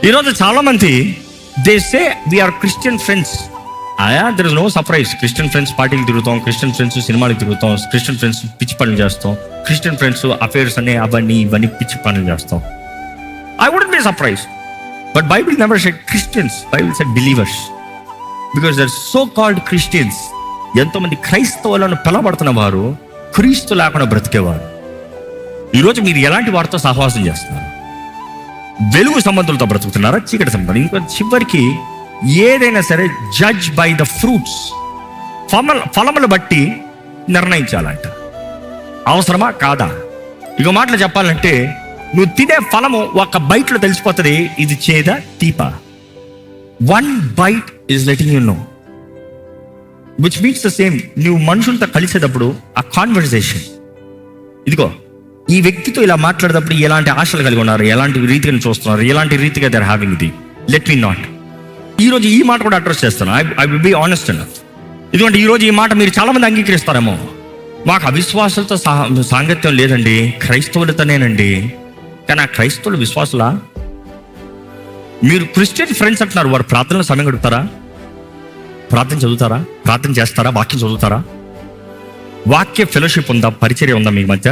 ఈరోజు చాలా మంది they say we're Christian friends. There is no surprise. Christian friends పార్టీకి తిరుగుతాం, క్రిస్టియన్ ఫ్రెండ్స్ సినిమాలకు తిరుగుతాం, క్రిస్టియన్ ఫ్రెండ్స్ పిచ్చి పనులు చేస్తాం, క్రిస్టియన్ ఫ్రెండ్స్ అఫేర్స్ అనే అవన్నీ ఇవన్నీ పిచ్చి పనులు చేస్తాం. I wouldn't be surprise. But Bible never said Christians, Bible said believers. Because their so called Christians, ఎంతోమంది క్రైస్తవులను పిలవబడుతున్న వారు క్రీస్తు లేకుండా బ్రతికేవారు. ఈరోజు మీరు ఎలాంటి వారితో సహవాసం చేస్తున్నారు? వెలుగు సంబంధులతో బ్రతుకుతున్నారా, చీకటి సంబంధం? ఇంకా చివరికి ఏదైనా సరే జడ్జ్ బై ద ఫ్రూట్స్, ఫలములు బట్టి నిర్ణయించాలంట. అవసరమా కాదా? ఇక మాటలు చెప్పాలంటే, నువ్వు తినే ఫలము ఒక బైట్లో తెలిసిపోతుంది, ఇది చేదా తీపా. One bite is letting you know, which means the same. నువ్వు మనుషులతో కలిసేటప్పుడు ఆ కాన్వర్సేషన్, ఇదిగో ఈ వ్యక్తితో ఇలా మాట్లాడేటప్పుడు ఎలాంటి ఆశలు కలిగి ఉన్నారు, ఎలాంటి రీతిగా చూస్తున్నారు, ఎలాంటి రీతిగా దే ఆర్ హ్యావింగ్ ఇది, లెట్ మీ నాట్. ఈరోజు ఈ మాట కూడా అడ్రస్ చేస్తాను. I will be honest enough. ఎందుకంటే ఈరోజు ఈ మాట మీరు చాలామంది అంగీకరిస్తారేమో, మాకు అవిశ్వాసులతో సాంగత్యం లేదండి, క్రైస్తవులతోనేనండి. కానీ ఆ క్రైస్తవులు విశ్వాసులా? మీరు క్రిస్టియన్ ఫ్రెండ్స్ అంటున్నారు, వారు ప్రార్థనలో సమయం గడుపుతారా? ప్రార్థన చదువుతారా? ప్రార్థన చేస్తారా? వాక్యం చదువుతారా? వాక్య ఫెలోషిప్ ఉందా? పరిచర్య ఉందా మీ మధ్య?